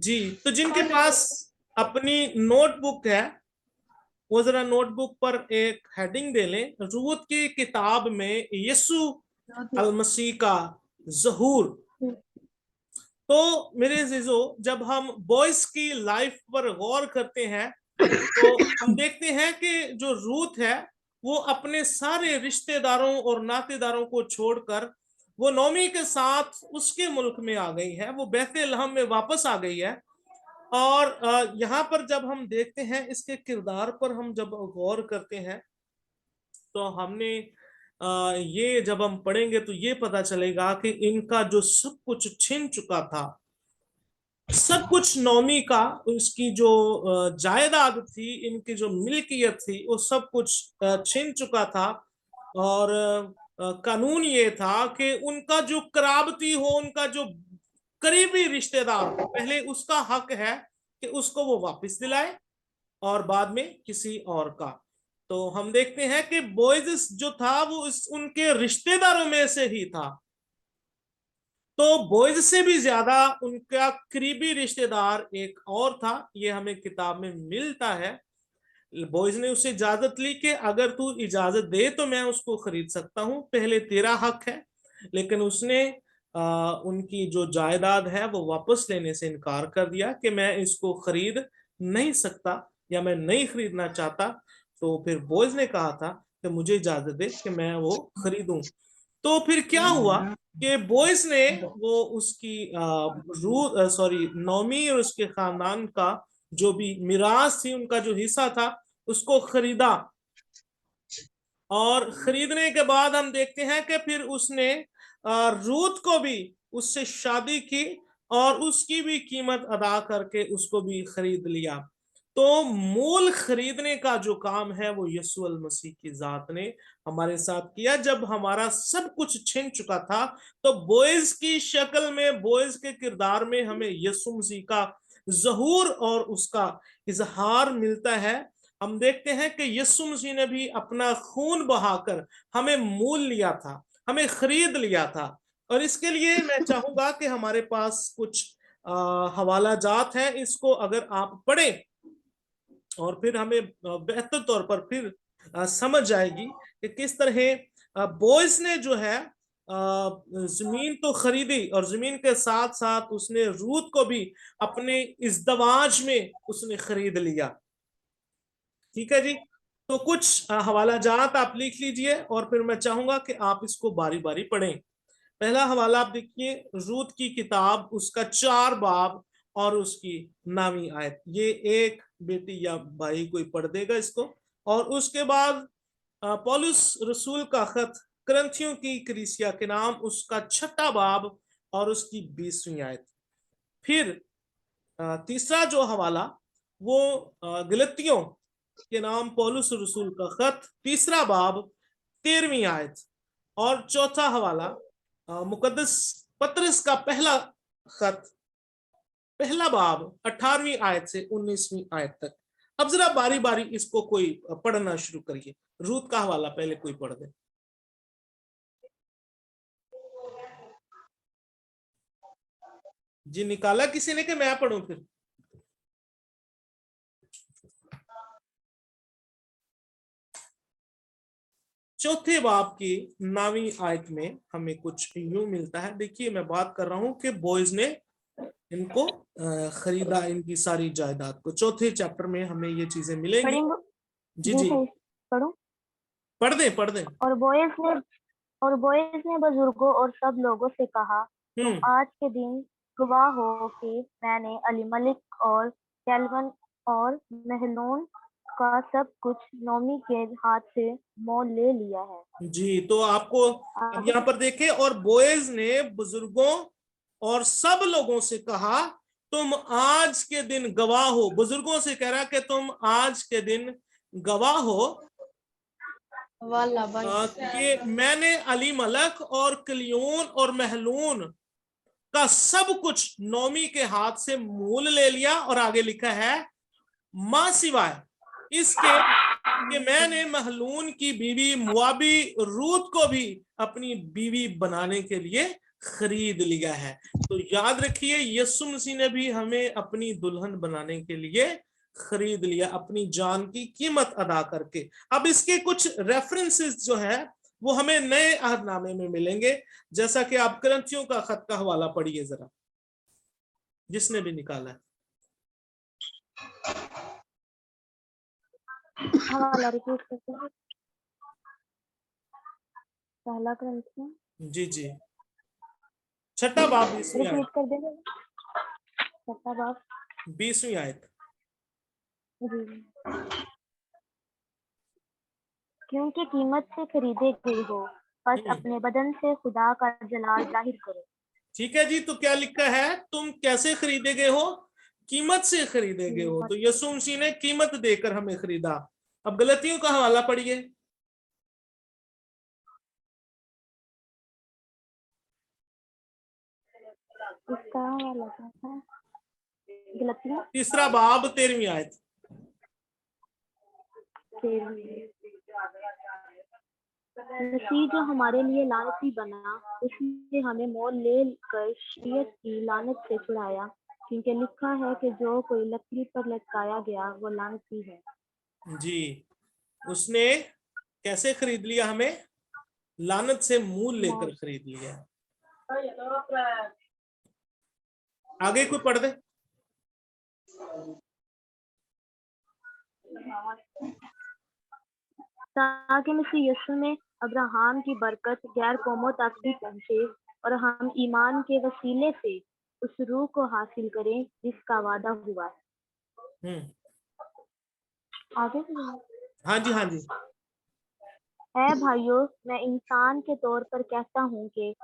जी, तो जिनके पास अपनी नोटबुक है वो जरा नोटबुक पर एक हेडिंग दे लें, रूत की किताब में यीशु अल मसीह का ज़हूर। तो मेरे अजीजों, जब हम बॉयज की लाइफ पर गौर करते हैं तो हम देखते हैं कि जो रूत है वो अपने सारे रिश्तेदारों और नातेदारों को छोड़कर वो नौमी के साथ उसके मुल्क में आ गई है, वो बैतलहम में वापस आ गई है। और यहाँ पर जब हम देखते हैं इसके किरदार पर हम जब गौर करते हैं तो हमने ये जब हम पढ़ेंगे तो ये पता चलेगा कि इनका जो सब कुछ छिन चुका था, सब कुछ नौमी का, उसकी जो जायदाद थी, इनकी जो मिल्कियत थी, वो सब कुछ छिन चुका था। और कानून ये था कि उनका जो कराबती हो, उनका जो करीबी रिश्तेदार हो, पहले उसका हक है कि उसको वो वापस दिलाए और बाद में किसी और का। तो हम देखते हैं कि बोएज जो था वो उनके रिश्तेदारों में से ही था। तो बोएज से भी ज्यादा उनका करीबी रिश्तेदार एक और था, ये हमें किताब में मिलता है। बोएज ने उससे इजाजत ली कि अगर तू इजाजत दे तो मैं उसको खरीद सकता हूं, पहले तेरा हक है। लेकिन उसने उनकी जो जायदाद है वो वापस लेने से इनकार कर दिया कि मैं इसको खरीद नहीं सकता या मैं नहीं खरीदना चाहता। तो फिर बोएज ने कहा था कि मुझे इजाजत दे कि मैं वो खरीदूं। तो फिर क्या हुआ कि बोएज ने वो उसकी नौमी और उसके खानदान का जो भी मिरास थी, उनका जो हिस्सा था, उसको खरीदा। और खरीदने के बाद हम देखते हैं कि फिर उसने रूत को भी उससे शादी की और उसकी भी कीमत अदा करके उसको भी खरीद लिया। तो मूल खरीदने का जो काम है वो यीशु अल मसीह की जात ने हमारे साथ किया। जब हमारा सब कुछ छिन चुका था तो बोएज की शक्ल में, बोएज के किरदार में हमें यीशु मसीह का ज़हूर और उसका इजहार मिलता है। हम देखते हैं कि यीशु मसीह ने भी अपना खून बहाकर हमें मूल लिया था, हमें खरीद लिया था। और इसके लिए मैं चाहूंगा कि हमारे पास कुछ हवाला जात है, इसको अगर आप पढ़ें और फिर हमें बेहतर तौर पर फिर समझ आएगी कि किस तरह बोएज ने जो है जमीन तो खरीदी और जमीन के साथ साथ उसने रूत को भी अपने इज़्दवाज में उसने खरीद लिया। ठीक है जी, तो कुछ हवाला जात आप लिख लीजिए और फिर मैं चाहूंगा कि आप इसको बारी बारी पढ़ें। पहला हवाला आप देखिए, रूत की किताब, उसका 4 बाब और उसकी 9वीं आयत। ये एक बेटी या भाई कोई पढ़ देगा इसको। और उसके बाद पौलुस रसूल का खत करंथियों की कलीसिया के नाम, उसका 6ठा बाब और उसकी 20वीं आयत। फिर तीसरा जो हवाला वो गलतियों के नाम पौलुस रसूल का खत, तीसरा बाब 13वीं आयत। और चौथा हवाला मुकद्दस पतरस का पहला खत, पहला बाब 18वीं आयत से 19वीं आयत तक। अब जरा बारी बारी इसको कोई पढ़ना शुरू करिए। रूत का हवाला पहले कोई पढ़ दे। जी, निकाला किसी ने कि मैं पढ़ूं फिर? चौथे बाब की 9वीं आयत में हमें कुछ यूं मिलता है। देखिए, मैं बात कर रहा हूं कि बॉयज ने इनको खरीदा, इनकी सारी जायदाद को। चौथे चैप्टर में हमें ये चीजें मिलेंगी। जी जी, पढ़ो। पढ़ दें। और बोएज ने बुजुर्गों और सब लोगों से कहा, तुम आज के दिन गवाह हो कि मैंने अलीमलेक और कैलवन और महलून का सब कुछ नोमी के हाथ से मोल ले लिया है। जी, तो आपको अब यहाँ पर देखें, और बोएज ने बुजुर्गों और सब लोगों से कहा, तुम आज के दिन गवाह हो। बुजुर्गों से कह रहा कि तुम आज के दिन गवाह हो कि मैंने अलीमलेक और कलियोन और महलून का सब कुछ नौमी के हाथ से मोल ले लिया। और आगे लिखा है, मां सिवाय इसके कि मैंने महलून की बीवी मुआबी रूत को भी अपनी बीवी बनाने के लिए खरीद लिया है। तो याद रखिए यीशु मसीह ने भी हमें अपनी दुल्हन बनाने के लिए खरीद लिया, अपनी जान की कीमत अदा करके। अब इसके कुछ रेफरेंसेस जो है वो हमें नए अहदनामे में मिलेंगे, जैसा कि आप करंथियों का खत का हवाला पढ़िए जरा, जिसने भी निकाला है। हवाला रिपीट करते हैं। पहला करंथियों जी जी, छठा बाब 20वीं रिपीट आयत, कर देंगे। छठा बाब 20वीं आयत। जी। क्योंकि कीमत से खरीदे गए हो, बस अपने बदन से खुदा का जलाल जाहिर करो। ठीक है जी, तो क्या लिखा है, तुम कैसे खरीदे गए हो? कीमत से खरीदे गए हो। तो यीशु मसीह ने कीमत देकर हमें खरीदा। अब गलतियों का हवाला पढ़िए। इसका हवाला क्या था? गलतियाँ तीसरा बाब 13वीं आयत। 13। मसीह जो हमारे लिए लानती बना, उसने हमें मोल ले कर शरीयत की लानत से छुड़ाया, क्योंकि लिखा है कि जो कोई लकड़ी पर लटकाया गया वो लानती है। जी, उसने कैसे खरीद लिया हमें? लानत से मूल लेकर खरीद लिया। आगे कोई पढ़ दे। ताकि मसीह यीशु में अब्राहम की बरकत गैर कौमों तक भी पहुंचे और हम ईमान के वसीले से उस रूह को हासिल करें जिसका वादा हुआ है। आगे हाँ जी, हाँ जी। ऐ भाइयों, मैं इंसान के तौर पर कहता हूँ कि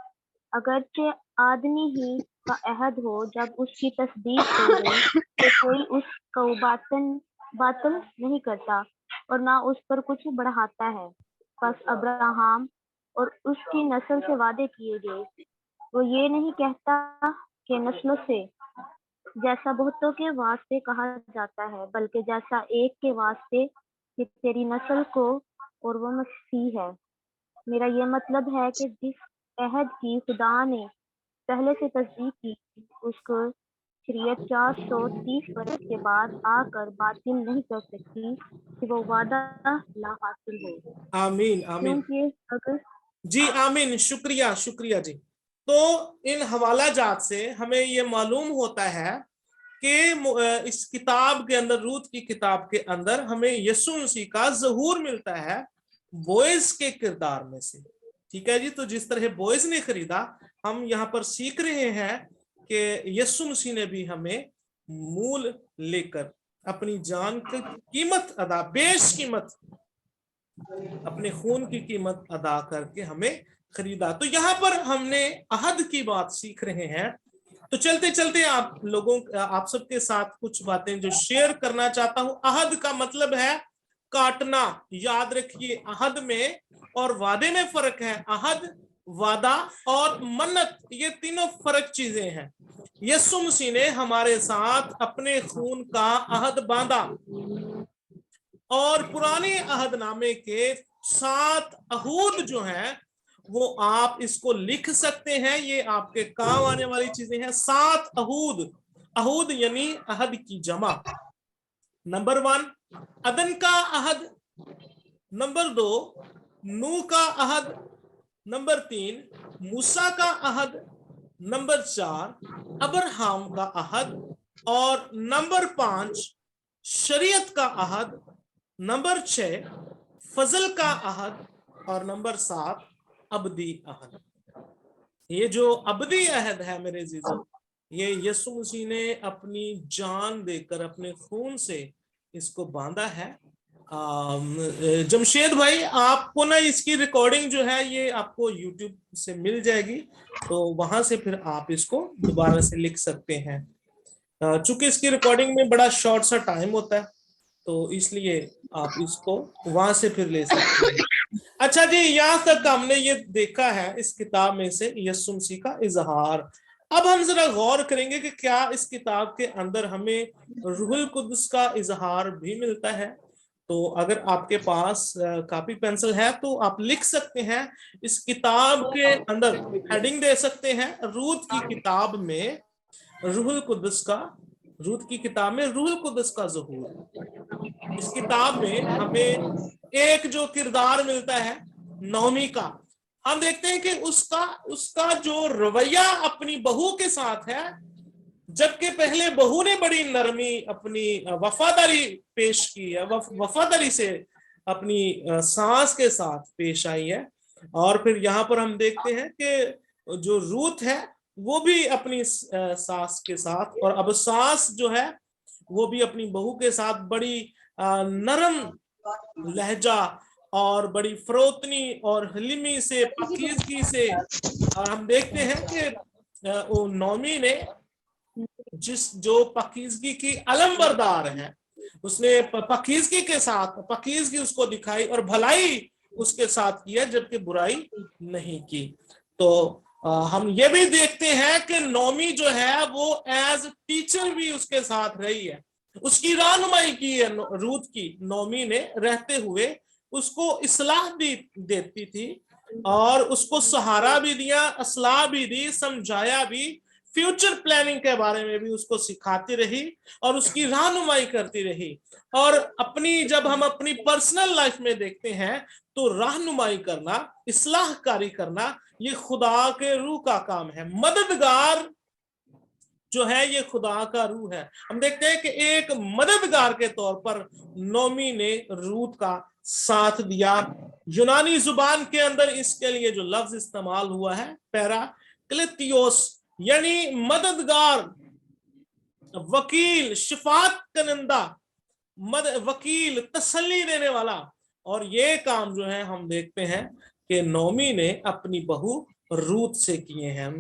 अगरचे आदमी ही का अहद हो, जब उसकी तस्दीक हो गई तो कोई उसको बातिल नहीं करता और ना उस पर कुछ बढ़ाता है। बस अब्राहम और उसकी नस्ल से वादे किए गए, वो ये नहीं कहता कि नस्लों से, जैसा बहुतों के वास्ते कहा जाता है, बल्कि जैसा एक के वास्ते कि तेरी नस्ल को, और वो मसीह है। मेरा ये मतलब है कि जिस अहद की खुदा ने पहले से तस्दीक की, उसको शरीयत 430 वर्ष के बाद आकर बातिल नहीं कर सकती कि वो वादा ला हासिल हो। आमीन आमीन। क्योंकि अगर जी आमीन, शुक्रिया शुक्रिया जी। तो इन हवाला जात से हमें ये मालूम होता है कि इस किताब के अंदर, रूत की किताब के अंदर, हमें यीशु मसीह का ज़हूर मिलता है बोएज के किरदार में से। ठीक है जी, तो जिस तरह बोएज ने खरीदा, हम यहाँ पर सीख रहे हैं कि यीशु मसीह ने भी हमें मूल लेकर अपनी जान की कीमत अदा, बेश कीमत, अपने खून की कीमत अदा करके हमें खरीदा। तो यहाँ पर हमने अहद की बात सीख रहे हैं। तो चलते चलते आप सबके साथ कुछ बातें जो शेयर करना चाहता हूं। अहद का मतलब है काटना। याद रखिए, अहद में और वादे में फर्क है। अहद, वादा और मन्नत, ये तीनों फर्क चीजें हैं। यीशु मसीह ने हमारे साथ अपने खून का अहद बांधा, और पुराने अहदनामे के 7 अहूद जो हैं वो आप इसको लिख सकते हैं, ये आपके काम आने वाली चीजें हैं। 7 अहूद, अहूद यानी अहद की जमा। नंबर 1 अदन का अहद, नंबर 2 नूह का अहद, नंबर 3 मूसा का अहद, नंबर 4 अब्राहम का अहद, और नंबर 5 शरीयत का अहद, नंबर 6 फजल का अहद, और नंबर 7 अबदी अहद। ये जो अबदी अहद है मेरे जीजो, ये यीशु मसीह ने अपनी जान देकर, अपने खून से इसको बांधा है। जमशेद भाई, आपको ना इसकी रिकॉर्डिंग जो है ये आपको YouTube से मिल जाएगी, तो वहां से फिर आप इसको दोबारा से लिख सकते हैं। चूंकि इसकी रिकॉर्डिंग में बड़ा शॉर्ट सा टाइम होता है, तो इसलिए आप इसको वहां से फिर ले सकते हैं। अच्छा जी, यहाँ तक हमने ये देखा है इस किताब में से यीशु मसीह का इजहार। अब हम जरा गौर करेंगे कि क्या इस किताब के अंदर हमें रूहुल कुद्स का इजहार भी मिलता है। तो अगर आपके पास कॉपी पेंसिल है तो आप लिख सकते हैं, इस किताब के अंदर हेडिंग दे सकते हैं, रूत की किताब में रूहुल कुद्दस का, रूत की किताब में रूहुल कुद्दस का ज़हूर। इस किताब में हमें एक जो किरदार मिलता है नौमी का, हम देखते हैं कि उसका जो रवैया अपनी बहू के साथ है, जबकि पहले बहू ने बड़ी नरमी, अपनी वफादारी पेश की है, वफादारी से अपनी सास के साथ पेश आई है। और फिर यहाँ पर हम देखते हैं कि जो रूत है वो भी अपनी सास के साथ, और अब सास जो है वो भी अपनी बहू के साथ बड़ी नरम लहजा और बड़ी फरोतनी और हलीमी से, पाकीज़गी से, और हम देखते हैं कि वो नौमी ने जो पाकीज़गी की अलमबरदार है, उसने पाकीज़गी के साथ पाकीज़गी उसको दिखाई और भलाई उसके साथ किया, जबकि बुराई नहीं की। तो हम ये भी देखते हैं कि नौमी जो है वो एज टीचर भी उसके साथ रही है, उसकी रहनुमाई की है रूत की, नौमी ने रहते हुए उसको इस्लाह भी देती थी और उसको सहारा भी दिया, असलाह भी दी, समझाया भी, फ्यूचर प्लानिंग के बारे में भी उसको सिखाती रही और उसकी रहनुमाई करती रही। और जब हम अपनी पर्सनल लाइफ में देखते हैं तो रहनुमाई करना, इस्लाहकारी करना, ये खुदा के रूह का काम है। मददगार जो है ये खुदा का रूह है। हम देखते हैं कि एक मददगार के तौर पर नोमी ने रूत का साथ दिया। यूनानी जुबान के अंदर इसके लिए जो लफ्ज इस्तेमाल हुआ है पैराक्लितियोस, यानी मददगार, वकील, शिफात करंदा, वकील, तसल्ली देने वाला। और ये काम जो है हम देखते हैं कि नोमी ने अपनी बहू रूत से किए हैं।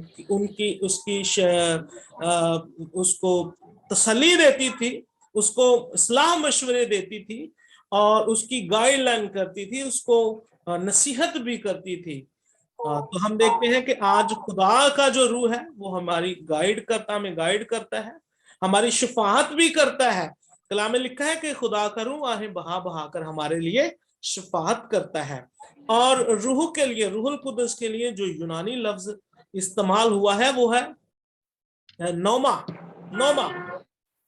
उसको तसल्ली देती थी, उसको इस्लाह मशवरे देती थी और उसकी गाइडलाइन करती थी, उसको नसीहत भी करती थी। तो हम देखते हैं कि आज खुदा का जो रूह है वो हमारी गाइड करता है, हमारी शिफाअत भी करता है। कलाम में लिखा है कि खुदा का रूह आहें बहा बहा कर हमारे लिए शिफाअत करता है। और रूह के लिए, रूहुल कुद्दस के लिए जो यूनानी लफ्ज इस्तेमाल हुआ है वो है नोमा। नोमा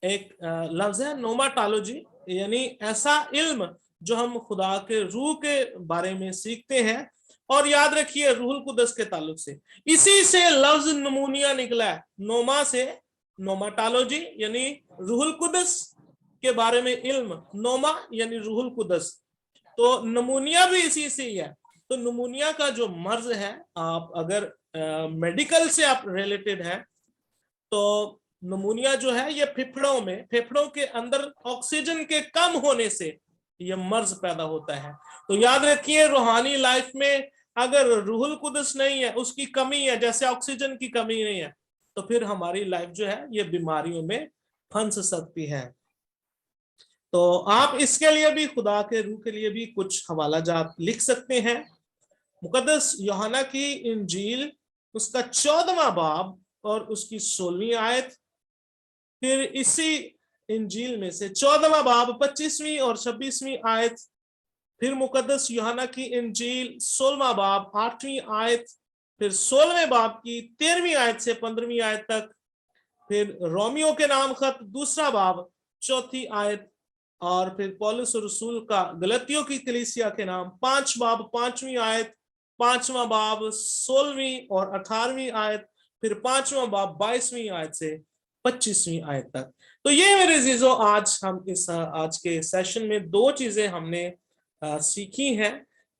एक लफ्ज है, नोमाटोलॉजी, यानी ऐसा इल्म जो हम खुदा के रूह के बारे में सीखते हैं। और याद रखिए रूहुल कुद्दस के ताल्लुक से इसी से लफ्ज नमूनिया निकला है, नोमा से नोमाटोलॉजी यानी रूहुल कुद्दस के बारे में इल्म, नोमा यानी रूहुल कुद्दस, तो नमूनिया भी इसी से ही है। तो नमूनिया का जो मर्ज है, आप अगर मेडिकल से आप रिलेटेड है तो नमूनिया जो है ये फेफड़ों के अंदर ऑक्सीजन के कम होने से ये मर्ज पैदा होता है। तो याद रखिए रूहानी लाइफ में अगर रूहुल कुद्दस नहीं है, उसकी कमी है, जैसे ऑक्सीजन की कमी नहीं है, तो फिर हमारी लाइफ जो है ये बीमारियों में फंस सकती है। तो आप इसके लिए भी, खुदा के रूह के लिए भी कुछ हवाला जात लिख सकते हैं। मुकद्दस यूहन्ना की इंजील उसका 14वां बाब और उसकी 16वीं आयत, फिर इसी इंजील में से 14वां बाब 25वीं और 26वीं आयत, फिर मुकद्दस यूहन्ना की इंजील 16वां बाब 8वीं आयत, फिर 16वें बाब की 13वीं आयत से 15वीं आयत तक, फिर रोमियो के नाम खत 2रा बाब 4थी आयत, और फिर पौलुस रसूल का गलतियों की कलीसिया के नाम 5 बाब 5वीं आयत, 5वां बाब 16वीं और 18वीं आयत, फिर 5वां बाब 22वीं आयत से 25वीं आयत तक। तो ये मेरे अजीजों आज के सेशन में 2 चीजें हमने सीखी हैं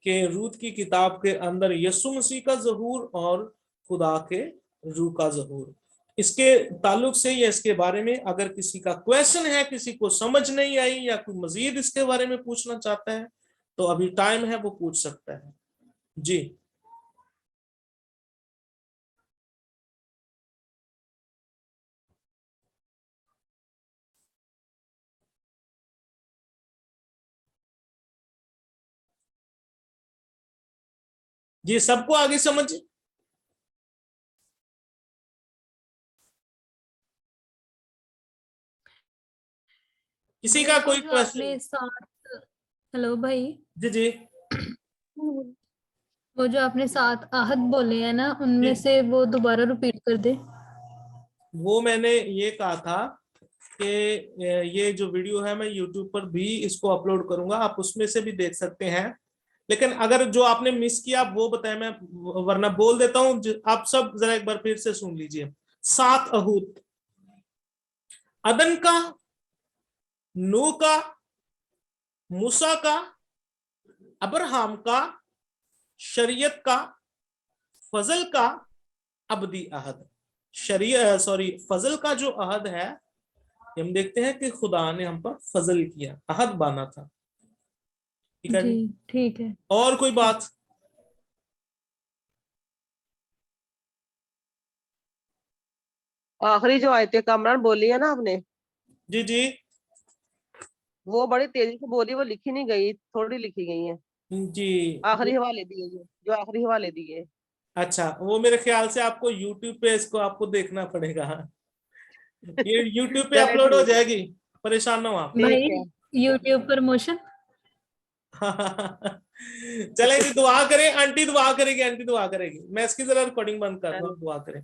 कि रूत की किताब के अंदर यीशु मसीह का ज़हूर और खुदा के रूह का ज़हूर। इसके ताल्लुक से या इसके बारे में अगर किसी का क्वेश्चन है, किसी को समझ नहीं आई या कोई मजीद इसके बारे में पूछना चाहता है तो अभी टाइम है, वो पूछ सकता है। जी जी, सबको आगे समझ, किसी का कोई जो क्वेश्चन? आपने 7 हेलो भाई, जी जी वो जो आपने 7 आहद बोले हैं ना, उनमें जी, से वो दोबारा रिपीट कर दे। वो मैंने ये कहा था कि ये जो वीडियो है मैं यूट्यूब पर भी इसको अपलोड करूंगा, आप उसमें से भी देख सकते हैं। लेकिन अगर जो आपने मिस किया आप वो बताएं, मैं वरना बोल देता हूं, आप सब जरा एक बार फिर से सुन लीजिए। 7 अहूत: अदन का, नूह का, मूसा का, अब्राहम का, शरीयत का, फजल का, अबदी अहद। फजल का जो अहद है, हम देखते हैं कि खुदा ने हम पर फजल किया, अहद बांधा था। ठीक है जी, जी। ठीक है। और कोई बात? आखिरी जो आयतें कामरान बोली है ना आपने, जी जी वो बड़ी तेजी से बोली, वो लिखी नहीं गई, थोड़ी लिखी गई है। जी। आखिरी हवाले दिए जो आखिरी हवाले दिए। अच्छा, वो मेरे ख्याल से आपको यूट्यूब पे इसको आपको देखना पड़ेगा। ये यूट्यूब पे चले अपलोड हो ठीक है, जाएगी, परेशान ना हो आप। ठीक भाई, है। YouTube promotion. चलें जी, दुआ करें, आंटी दुआ करेगी, आंटी दुआ करेगी। मैं इसकी जरा रिकॉर्डिंग बंद कर रहा चलो हूँ, दुआ करें।